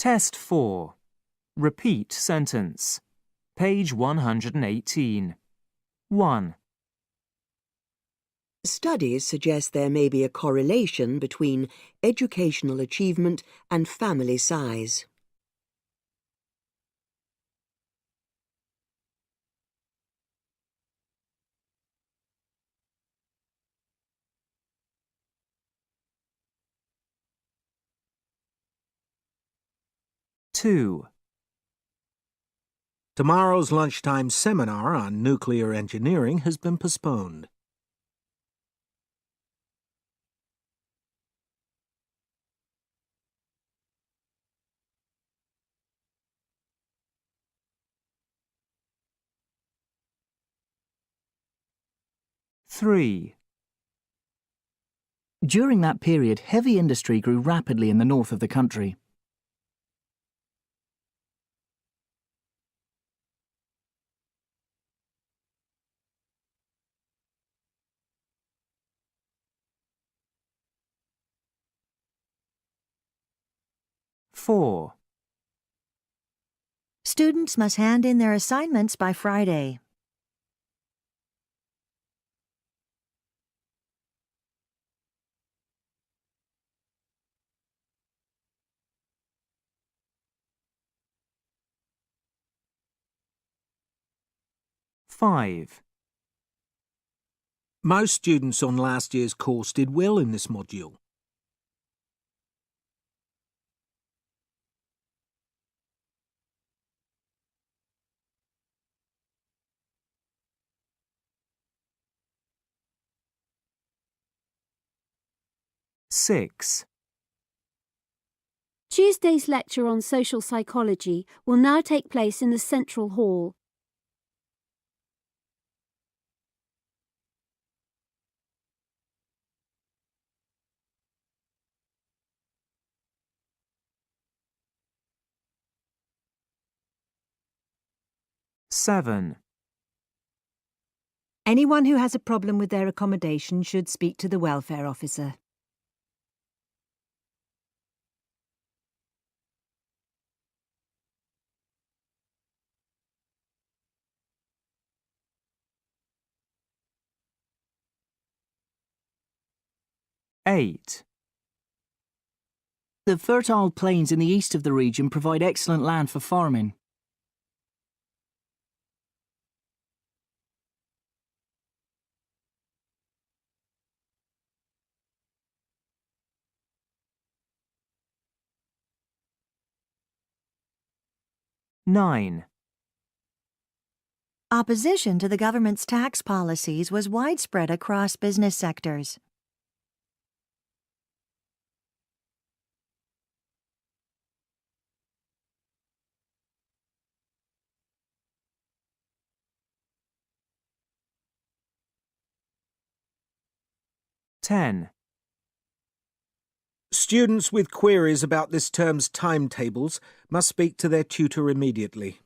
Test 4. Repeat sentence. Page 118. 1. Studies suggest there may be a correlation between educational achievement and family size. Two. Tomorrow's lunchtime seminar on nuclear engineering has been postponed. Three. During that period, heavy industry grew rapidly in the north of the country. Four. Students must hand in their assignments by Friday. Five. Most students on last year's course did well in this module. Six. Tuesday's lecture on social psychology will now take place in the central hall. Seven. Anyone who has a problem with their accommodation should speak to the welfare officer. Eight. The fertile plains in the east of the region provide excellent land for farming. Nine. Opposition to the government's tax policies was widespread across business sectors. Ten. Students with queries about this term's timetables must speak to their tutor immediately.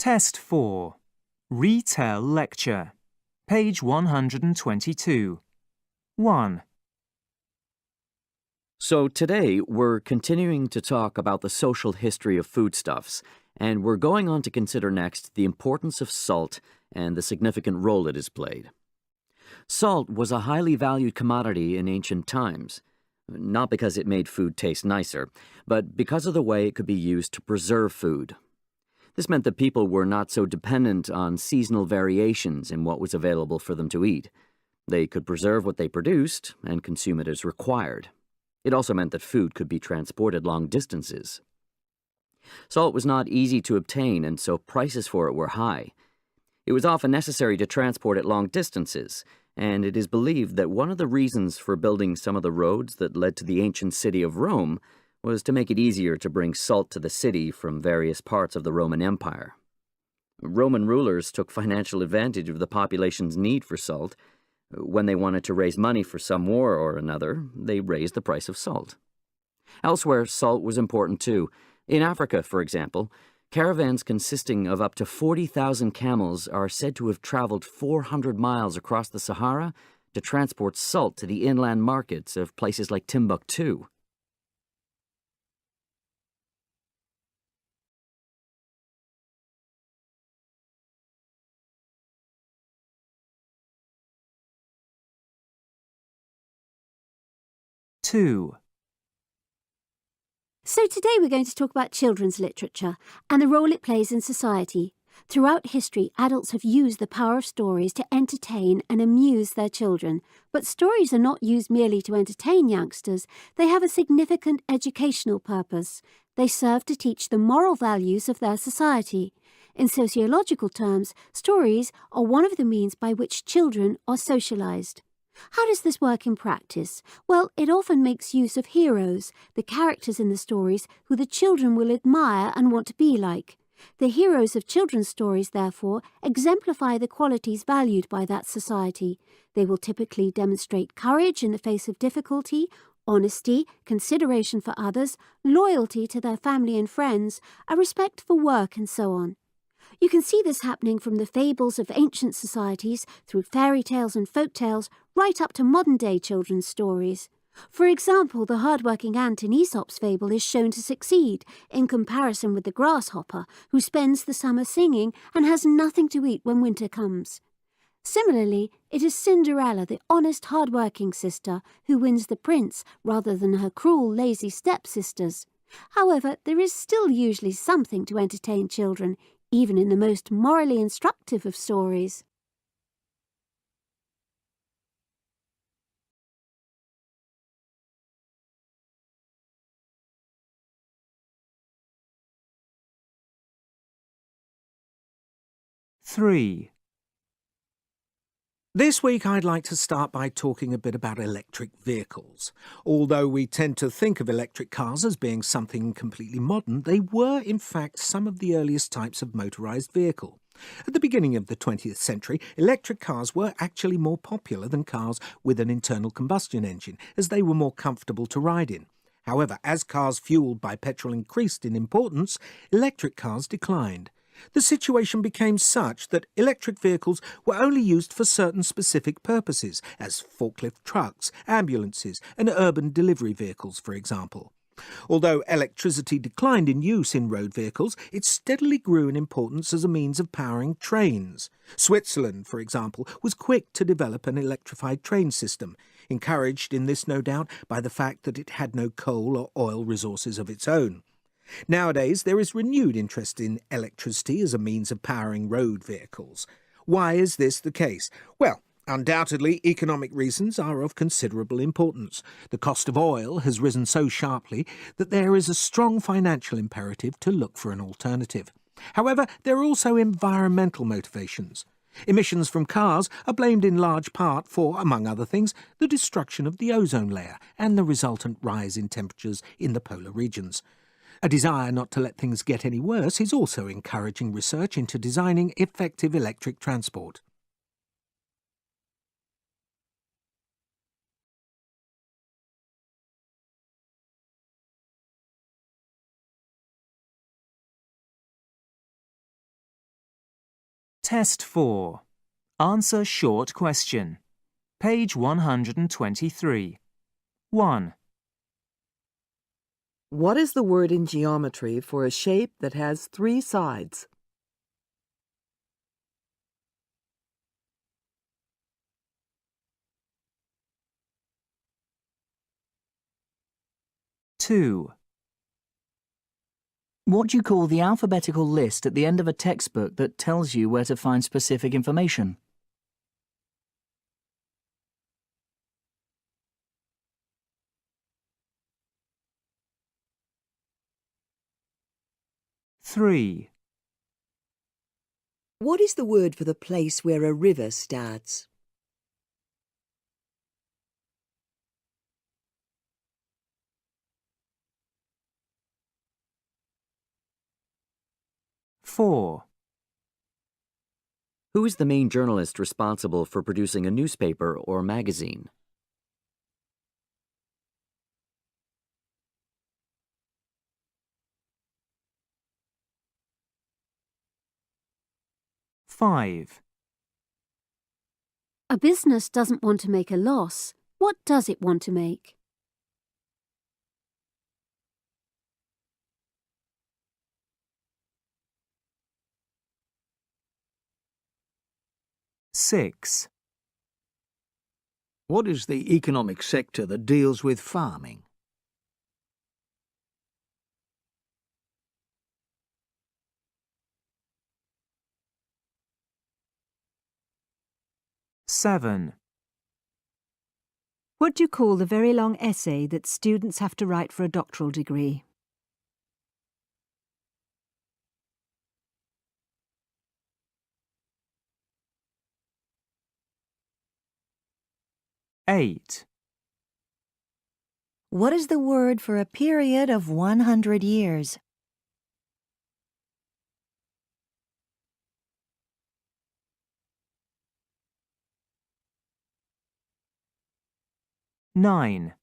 Test 4. Retell lecture. Page 122. 1. So today we're continuing to talk about the social history of foodstuffs, and we're going on to consider next the importance of salt and the significant role it has played. Salt was a highly valued commodity in ancient times, not because it made food taste nicer, but because of the way it could be used to preserve food. This meant that people were not so dependent on seasonal variations in what was available for them to eat. They could preserve what they produced and consume it as required. It also meant that food could be transported long distances. Salt was not easy to obtain, and so prices for it were high. It was often necessary to transport it long distances, and it is believed that one of the reasons for building some of the roads that led to the ancient city of Rome was to make it easier to bring salt to the city from various parts of the Roman Empire. Roman rulers took financial advantage of the population's need for salt. When they wanted to raise money for some war or another, they raised the price of salt. Elsewhere, salt was important too. In Africa, for example, caravans consisting of up to 40,000 camels are said to have traveled 400 miles across the Sahara to transport salt to the inland markets of places like Timbuktu. Two. So today we're going to talk about children's literature and the role it plays in society. Throughout history, adults have used the power of stories to entertain and amuse their children. But stories are not used merely to entertain youngsters. They have a significant educational purpose. They serve to teach the moral values of their society. In sociological terms, stories are one of the means by which children are socialized. How does this work in practice? Well, it often makes use of heroes, the characters in the stories who the children will admire and want to be like. The heroes of children's stories, therefore, exemplify the qualities valued by that society. They will typically demonstrate courage in the face of difficulty, honesty, consideration for others, loyalty to their family and friends, a respect for work, and so on. You can see this happening from the fables of ancient societies, through fairy tales and folk tales, right up to modern-day children's stories. For example, the hard-working ant in Aesop's fable is shown to succeed, in comparison with the grasshopper, who spends the summer singing and has nothing to eat when winter comes. Similarly, it is Cinderella, the honest, hard-working sister, who wins the prince rather than her cruel, lazy stepsisters. However, there is still usually something to entertain children, even in the most morally instructive of stories. Three. This week I'd like to start by talking a bit about electric vehicles. Although we tend to think of electric cars as being something completely modern, they were in fact some of the earliest types of motorised vehicle. At the beginning of the 20th century, electric cars were actually more popular than cars with an internal combustion engine, as they were more comfortable to ride in. However, as cars fuelled by petrol increased in importance, electric cars declined. The situation became such that electric vehicles were only used for certain specific purposes, as forklift trucks, ambulances, and urban delivery vehicles, for example. Although electricity declined in use in road vehicles, it steadily grew in importance as a means of powering trains. Switzerland, for example, was quick to develop an electrified train system, encouraged in this, no doubt, by the fact that it had no coal or oil resources of its own. Nowadays, there is renewed interest in electricity as a means of powering road vehicles. Why is this the case? Well, undoubtedly, economic reasons are of considerable importance. The cost of oil has risen so sharply that there is a strong financial imperative to look for an alternative. However, there are also environmental motivations. Emissions from cars are blamed in large part for, among other things, the destruction of the ozone layer and the resultant rise in temperatures in the polar regions. A desire not to let things get any worse is also encouraging research into designing effective electric transport. Test 4. Answer short question. Page 123. 1, What is the word in geometry for a shape that has three sides? two, What do you call the alphabetical list at the end of a textbook that tells you where to find specific information? three, What is the word for the place where a river starts? four, Who is the main journalist responsible for producing a newspaper or magazine? five, A business doesn't want to make a loss. What does it want to make? six, What is the economic sector that deals with farming? seven, What do you call the very long essay that students have to write for a doctoral degree? eight, What is the word for a period of 100 years? nine,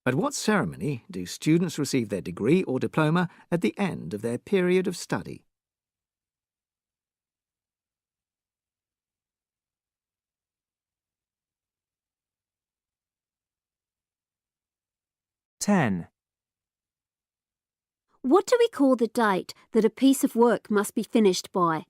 At what ceremony do students receive their degree or diploma at the end of their period of study? ten, What do we call the date that a piece of work must be finished by?